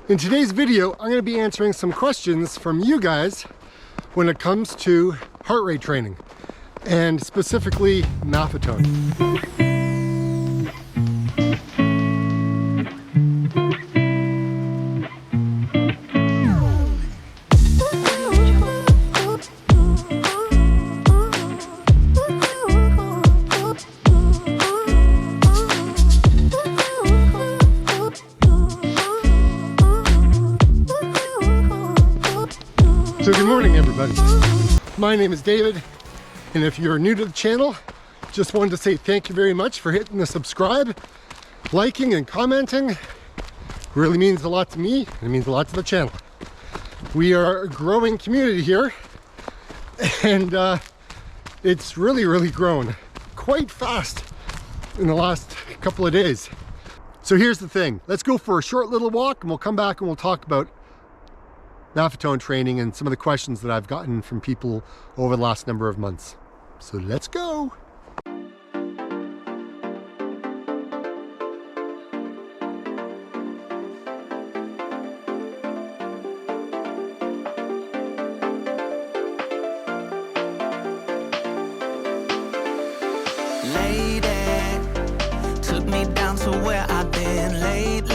In today's video, I'm going to be answering some questions from you guys when it comes to heart rate training, and specifically Maffetone. So good morning, everybody. My name is David, and if you're new to the channel, just wanted to say thank you very much for hitting the subscribe, liking, and commenting. It really means a lot to me, and it means a lot to the channel. We are a growing community here, and it's really grown quite fast in the last couple of days. So here's the thing. Let's go for a short little walk, and we'll come back and we'll talk about Maffetone training and some of the questions that I've gotten from people over the last number of months. So let's go. Lady took me down to where I've been lately.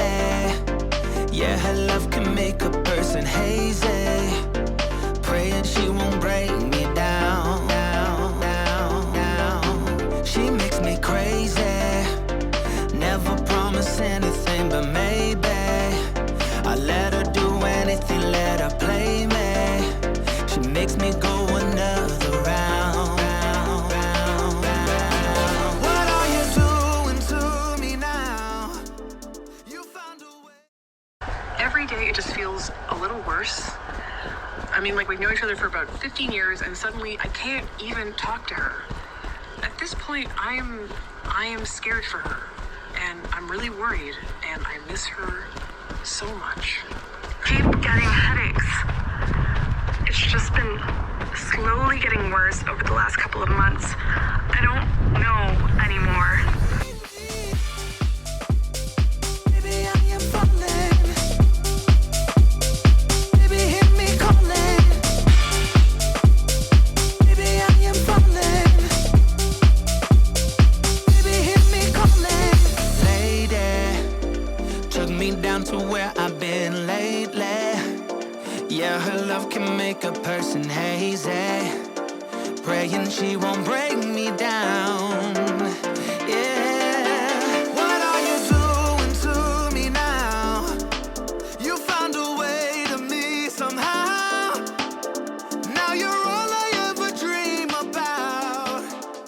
Yeah, her love can make a person hazy. Praying she won't break me down, down. She makes me crazy. Never promise anything, but maybe I let her do anything, let her play me. She makes me go another round. What are you doing to me now? You found a way. Every day it just feels a little worse. I mean, like, we've known each other for about 15 years and suddenly I can't even talk to her. At this point, I am scared for her, and I'm really worried, and I miss her so much. Keep getting headaches. It's just been slowly getting worse over the last couple of months. I don't know anymore. Yeah, her love can make a person hazy. Praying she won't break me down. Yeah. What are you doing to me now? You found a way to me somehow. Now you're all I ever dream about.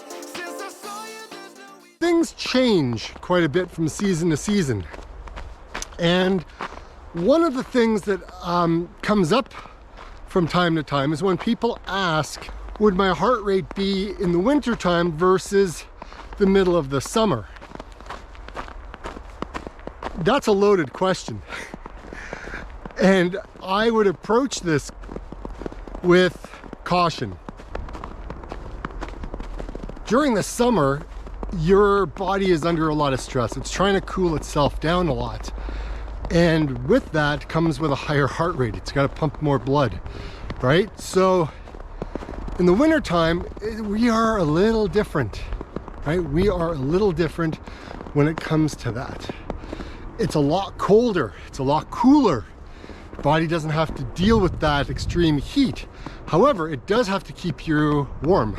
Since I saw you, there's no... Things change quite a bit from season to season. And one of the things that comes up from time to time is when people ask, would my heart rate be in the winter time versus the middle of the summer? That's a loaded question. And I would approach this with caution. During the summer, your body is under a lot of stress. It's trying to cool itself down a lot. And with that comes with a higher heart rate. It's got to pump more blood, right? So in the winter time, we are a little different, right? We are a little different when it comes to that. It's a lot colder. It's a lot cooler. The body doesn't have to deal with that extreme heat. However, it does have to keep you warm.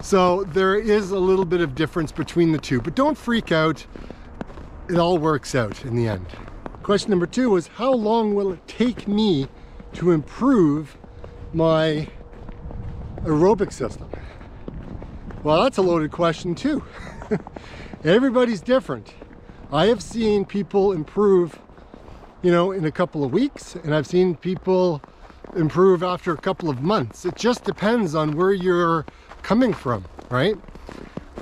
So there is a little bit of difference between the two, but don't freak out. It all works out in the end. Question number 2 was, how long will it take me to improve my aerobic system? Well, that's a loaded question too. Everybody's different. I have seen people improve, in a couple of weeks, and I've seen people improve after a couple of months. It just depends on where you're coming from, right?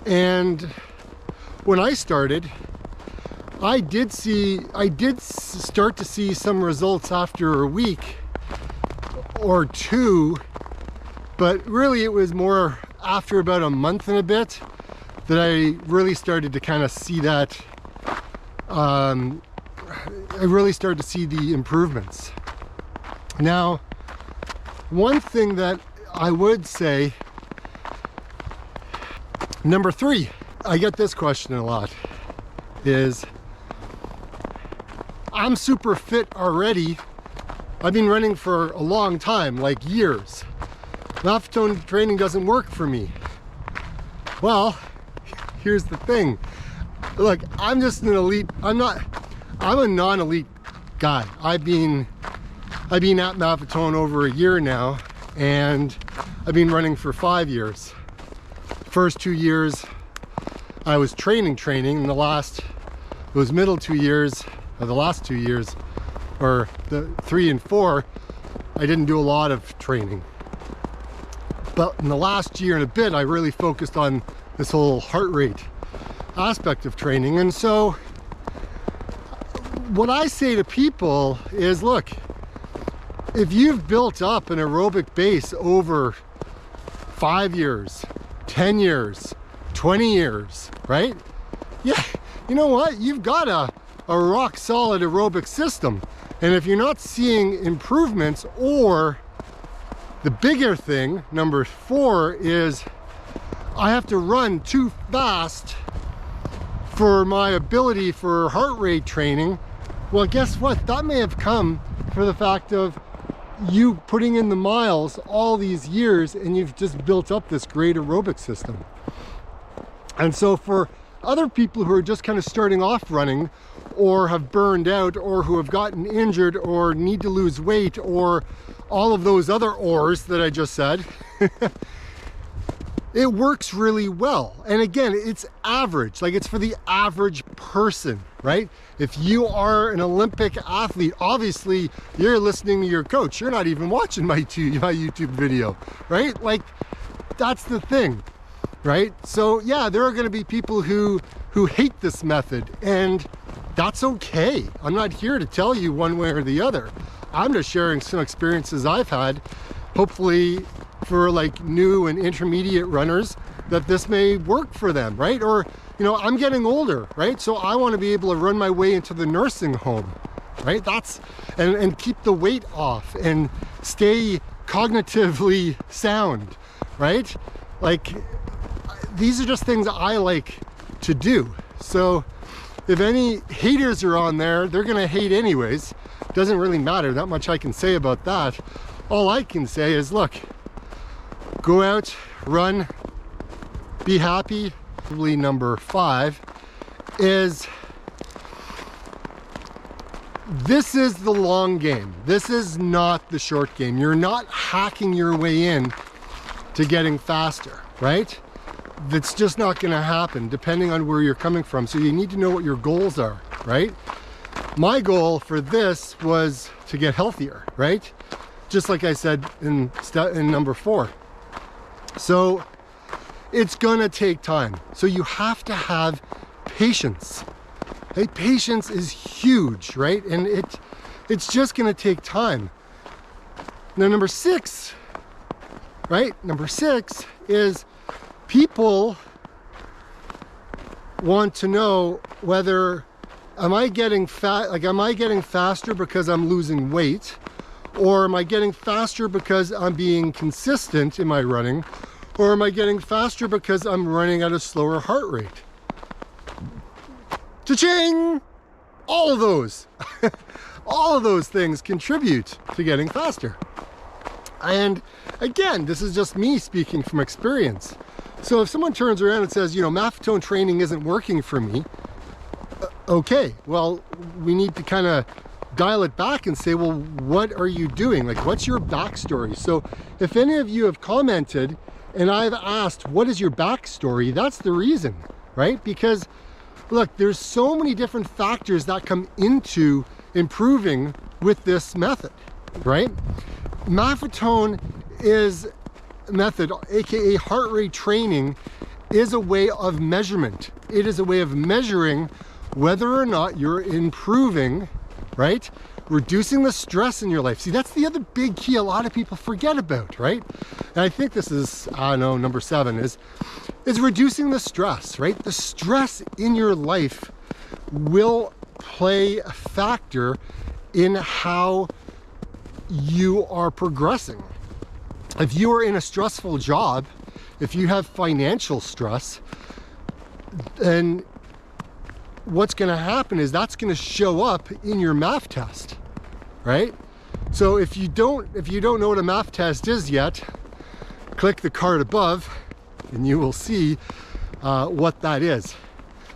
And when I started, I did start to see some results after a week or two, but really it was more after about a month and a bit that I really started to kind of see that I really started to see the improvements. Now, one thing that I would say, number 3, I get this question a lot, is I'm super fit already. I've been running for a long time, like years. Maffetone training doesn't work for me. Well, here's the thing. Look, I'm just an elite, I'm a non-elite guy. I've been at Maffetone over a year now, and I've been running for 5 years. First 2 years I was training, and those middle 2 years, or the last 2 years, or the 3 and 4, I didn't do a lot of training. But in the last year and a bit, I really focused on this whole heart rate aspect of training. And so what I say to people is, look, if you've built up an aerobic base over 5 years, 10 years, 20 years, right? Yeah, you know what? You've got a rock solid aerobic system. And if you're not seeing improvements, or the bigger thing, number 4, is I have to run too fast for my ability for heart rate training, well, guess what? That may have come for the fact of you putting in the miles all these years, and you've just built up this great aerobic system. And so for other people who are just kind of starting off running, or have burned out, or who have gotten injured, or need to lose weight, or all of those other ors that I just said, it works really well. And again, it's average, like it's for the average person, right? If you are an Olympic athlete, obviously you're listening to your coach. You're not even watching my YouTube video, right? Like, that's the thing, right? So yeah, there are going to be people who hate this method, and that's okay. I'm not here to tell you one way or the other. I'm just sharing some experiences I've had, hopefully for like new and intermediate runners, that this may work for them, right? Or, you know, I'm getting older, right? So I want to be able to run my way into the nursing home, right? And keep the weight off and stay cognitively sound, right? Like, these are just things I like to do. So if any haters are on there, they're gonna hate anyways. Doesn't really matter, not much I can say about that. All I can say is, look, go out, run, be happy. Probably number 5 is, this is the long game. This is not the short game. You're not hacking your way in to getting faster, right? That's just not going to happen depending on where you're coming from. So you need to know what your goals are, right? My goal for this was to get healthier, right? Just like I said in number 4. So it's gonna take time. So you have to have patience. Okay? Patience is huge, right? And it's just gonna take time. Now number 6, right? Number 6 is, people want to know whether, am I getting faster because I'm losing weight? Or am I getting faster because I'm being consistent in my running? Or am I getting faster because I'm running at a slower heart rate? Cha-ching! All of those. All of those things contribute to getting faster. And again, this is just me speaking from experience. So if someone turns around and says, you know, Maffetone training isn't working for me, okay, well, we need to kind of dial it back and say, well, what are you doing? Like, what's your backstory? So if any of you have commented and I've asked, what is your backstory? That's the reason, right? Because look, there's so many different factors that come into improving with this method, right? Maffetone is method, aka heart rate training, is a way of measurement. It is a way of measuring whether or not you're improving, right? Reducing the stress in your life. See, that's the other big key a lot of people forget about, right? And I think this is, I don't know, number 7 is reducing the stress, right? The stress in your life will play a factor in how you are progressing. If you are in a stressful job, if you have financial stress, then what's going to happen is that's going to show up in your MAF test, right? So if you don't know what a MAF test is yet, click the card above and you will see what that is.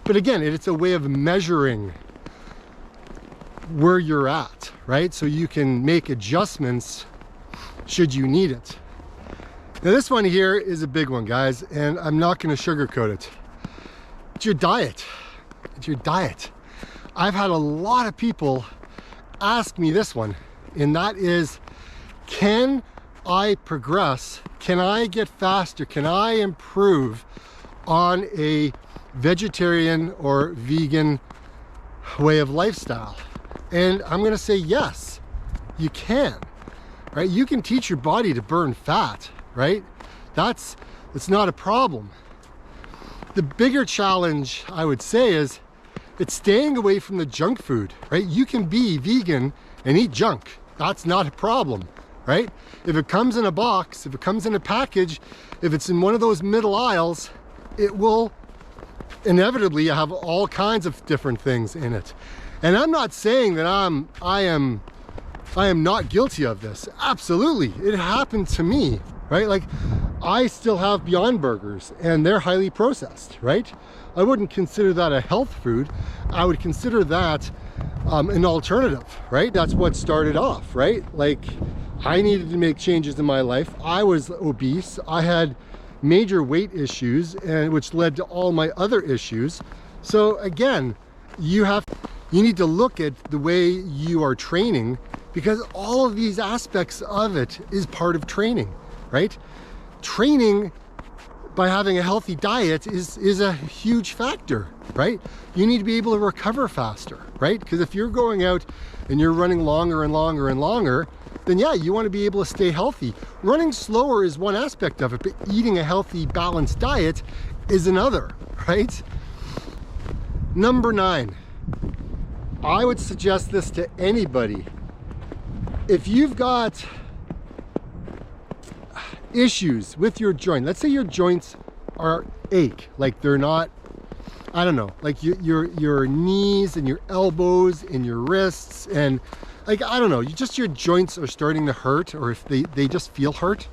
But again, it's a way of measuring where you're at, right? So you can make adjustments should you need it. Now this one here is a big one, guys, and I'm not going to sugarcoat it. It's your diet. It's your diet. I've had a lot of people ask me this one, and that is, can I progress? Can I get faster? Can I improve on a vegetarian or vegan way of lifestyle? And I'm going to say yes, you can, right? You can teach your body to burn fat, right? It's not a problem. The bigger challenge, I would say, is it's staying away from the junk food, right? You can be vegan and eat junk. That's not a problem, right? If it comes in a box, if it comes in a package, if it's in one of those middle aisles, it will inevitably have all kinds of different things in it. And I'm not saying that I am not guilty of this. Absolutely, it happened to me, right? Like, I still have Beyond Burgers and they're highly processed, right? I wouldn't consider that a health food. I would consider that an alternative, right? That's what started off, right? Like, I needed to make changes in my life. I was obese. I had major weight issues, and which led to all my other issues. So again, you need to look at the way you are training, because all of these aspects of it is part of training, right? Training by having a healthy diet is a huge factor, right? You need to be able to recover faster, right? Because if you're going out and you're running longer and longer and longer, then yeah, you want to be able to stay healthy. Running slower is one aspect of it, but eating a healthy, balanced diet is another, right? Number 9, I would suggest this to anybody. If you've got issues with your joint, let's say your joints are ache, like they're not, I don't know, like your knees and your elbows and your wrists, and like, I don't know, your joints are starting to hurt, or if they just feel hurt,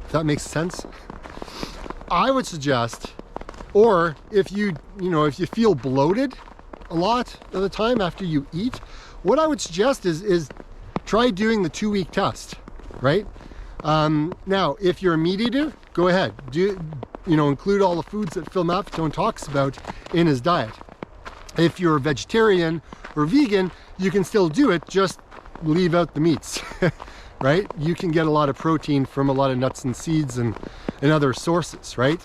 if that makes sense. I would suggest, or if you feel bloated a lot of the time after you eat, what I would suggest is try doing the 2-week test, right? Now, if you're a meat eater, go ahead. Include all the foods that Phil Maffetone talks about in his diet. If you're a vegetarian or vegan, you can still do it, just leave out the meats, right? You can get a lot of protein from a lot of nuts and seeds and other sources, right?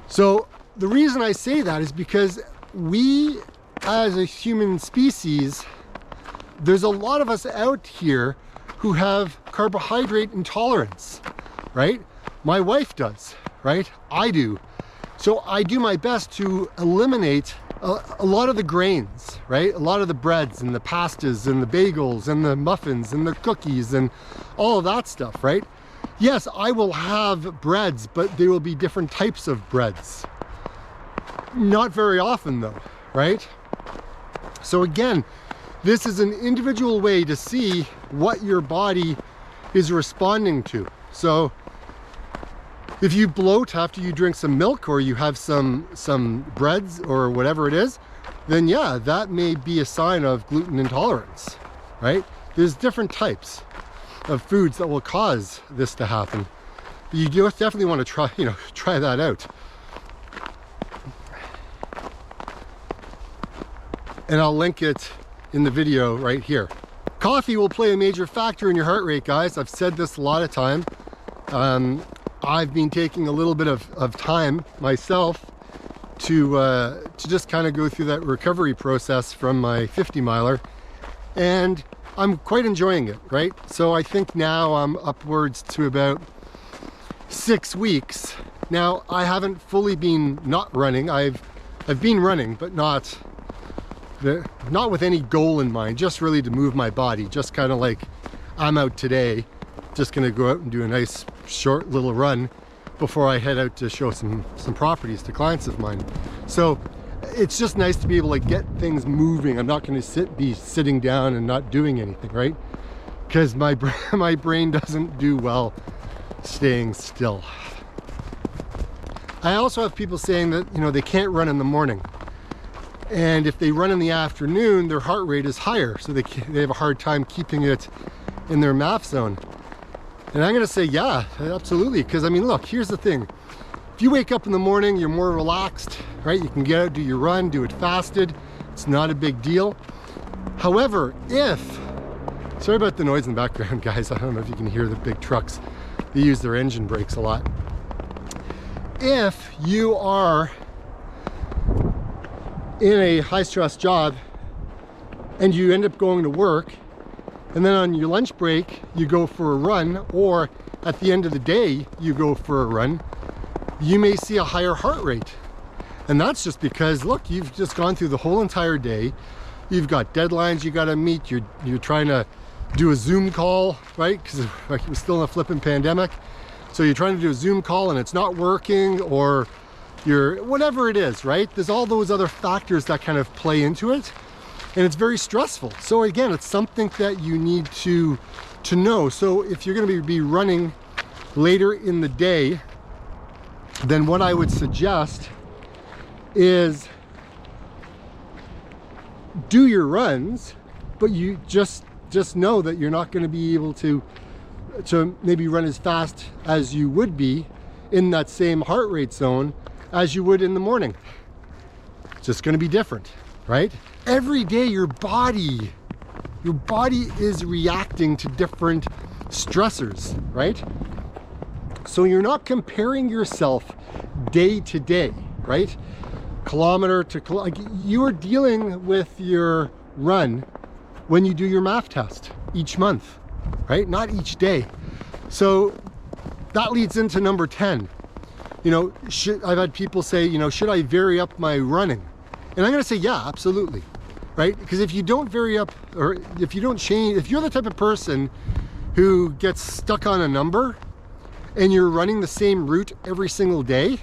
So the reason I say that is because we, as a human species, there's a lot of us out here who have carbohydrate intolerance, right? My wife does, right? I do. So I do my best to eliminate a lot of the grains, right? A lot of the breads and the pastas and the bagels and the muffins and the cookies and all of that stuff, right? Yes, I will have breads, but they will be different types of breads. Not very often though, right? So again, this is an individual way to see what your body is responding to. So if you bloat after you drink some milk, or you have some breads or whatever it is, then yeah, that may be a sign of gluten intolerance, right? There's different types of foods that will cause this to happen. But you definitely want to try that out. And I'll link it in the video right here. Coffee will play a major factor in your heart rate, guys. I've said this a lot of time. I've been taking a little bit of time myself to just kind of go through that recovery process from my 50 miler, and I'm quite enjoying it, right? So I think now I'm upwards to about 6 weeks. Now I haven't fully been not running. I've been running, but not not with any goal in mind, just really to move my body, just kind of like, I'm out today, just gonna go out and do a nice short little run before I head out to show some properties to clients of mine. So it's just nice to be able to get things moving. I'm not gonna be sitting down and not doing anything, right? Because my brain doesn't do well staying still. I also have people saying that, you know, they can't run in the morning. And if they run in the afternoon, their heart rate is higher. So they have a hard time keeping it in their MAF zone. And I'm gonna say, yeah, absolutely. Because I mean, look, here's the thing. If you wake up in the morning, you're more relaxed, right? You can get out, do your run, do it fasted. It's not a big deal. However, sorry about the noise in the background, guys. I don't know if you can hear the big trucks. They use their engine brakes a lot. If you are in a high stress job and you end up going to work, and then on your lunch break you go for a run, or at the end of the day you go for a run, you may see a higher heart rate. And that's just because, look, you've just gone through the whole entire day. You've got deadlines you got to meet. You're trying to do a Zoom call, right? Because we're still in a flipping pandemic. So you're trying to do a Zoom call and it's not working, or whatever it is, right? There's all those other factors that kind of play into it, and it's very stressful. So again, it's something that you need to know. So if you're going to be running later in the day, then what I would suggest is do your runs, but you just know that you're not going to be able to maybe run as fast as you would be in that same heart rate zone as you would in the morning. It's just going to be different, right? Every day your body is reacting to different stressors, right? So you're not comparing yourself day to day, right? Kilometer to like, you are dealing with your run when you do your MAF test each month, right? Not each day. So that leads into number 10. You know, I've had people say, you know, should I vary up my running? And I'm going to say, yeah, absolutely, right? Because if you don't vary up, or if you don't change, if you're the type of person who gets stuck on a number and you're running the same route every single day,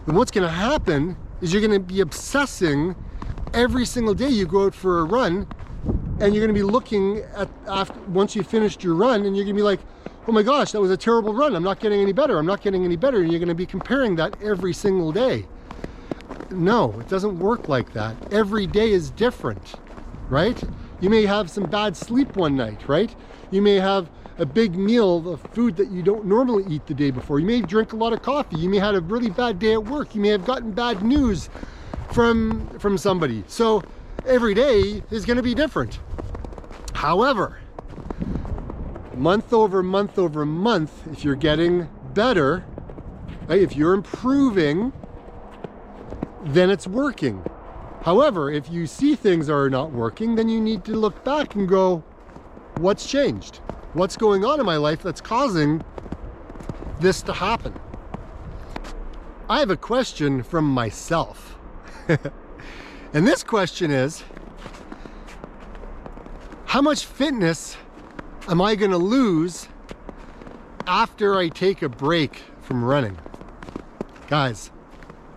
then what's going to happen is you're going to be obsessing every single day you go out for a run, and you're going to be looking at once you finished your run, and you're going to be like, oh my gosh, that was a terrible run. I'm not getting any better. I'm not getting any better. And you're going to be comparing that every single day. No, it doesn't work like that. Every day is different, right? You may have some bad sleep one night, right? You may have a big meal of food that you don't normally eat the day before. You may drink a lot of coffee. You may have a really bad day at work. You may have gotten bad news from somebody. So every day is going to be different. However, month over month over month, if you're getting better, right, if you're improving, then it's working. However, if you see things are not working, then you need to look back and go, what's changed? What's going on in my life that's causing this to happen? I have a question from myself. And this question is, how much fitness am I going to lose after I take a break from running? Guys,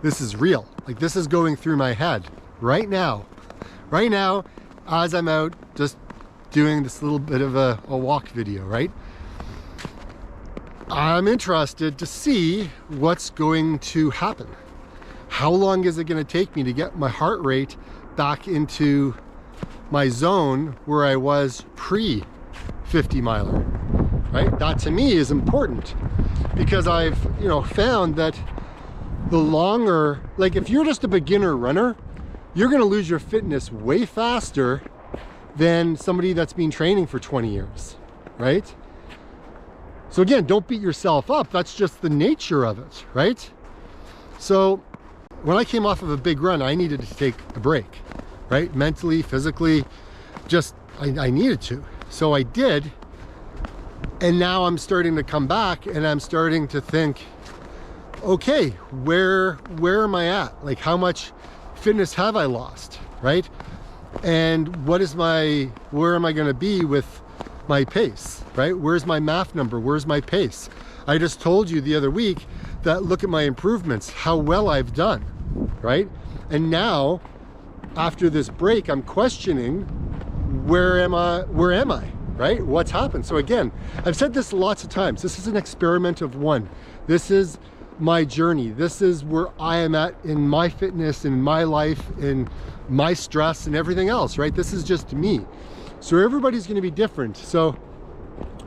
this is real. Like, this is going through my head right now. Right now, as I'm out just doing this little bit of a walk video, right? I'm interested to see what's going to happen. How long is it going to take me to get my heart rate back into my zone where I was pre 50 miler, right? That to me is important, because I've, you know, found that the longer, like if you're just a beginner runner, you're going to lose your fitness way faster than somebody that's been training for 20 years, right? So again, don't beat yourself up. That's just the nature of it, right? So when I came off of a big run, I needed to take a break, right? Mentally, physically, just I needed to. So I did. And now I'm starting to come back, and I'm starting to think, okay, where am I at? Like, how much fitness have I lost? right? And where am I going to be with my pace, right? Where's my MAF number? Where's my pace? I just told you the other week that look at my improvements, how well I've done, right? And now, after this break, I'm questioning, where am I, right? What's happened? So again, I've said this lots of times. This is an experiment of one. This is my journey. This is where I am at in my fitness, in my life, in my stress and everything else, right? This is just me. So everybody's going to be different. So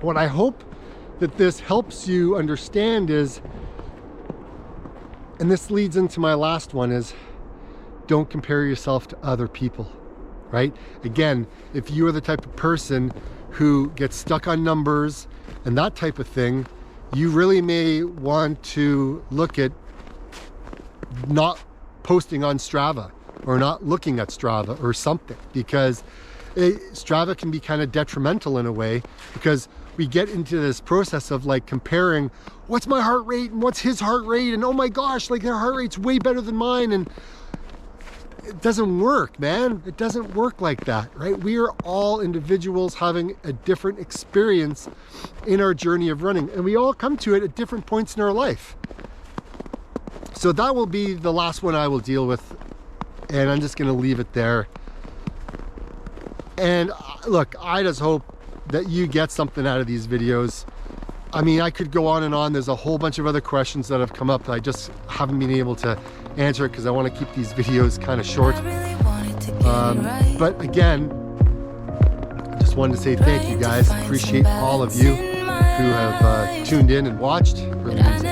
what I hope that this helps you understand is, and this leads into my last one, is don't compare yourself to other people, right? Again, if you are the type of person who gets stuck on numbers and that type of thing, you really may want to look at not posting on Strava or not looking at Strava or something, because Strava can be kind of detrimental in a way, because we get into this process of like comparing what's my heart rate and what's his heart rate, and oh my gosh, like their heart rate's way better than mine, and it doesn't work, man. It doesn't work like that, right? We are all individuals having a different experience in our journey of running, and we all come to it at different points in our life. So that will be the last one I will deal with, and I'm just going to leave it there. And look, I just hope that you get something out of these videos. I mean, I could go on and on. There's a whole bunch of other questions that have come up that I just haven't been able to answer because I want to keep these videos kind of short. But again, I just wanted to say thank you guys. Appreciate all of you who have tuned in and watched. It really means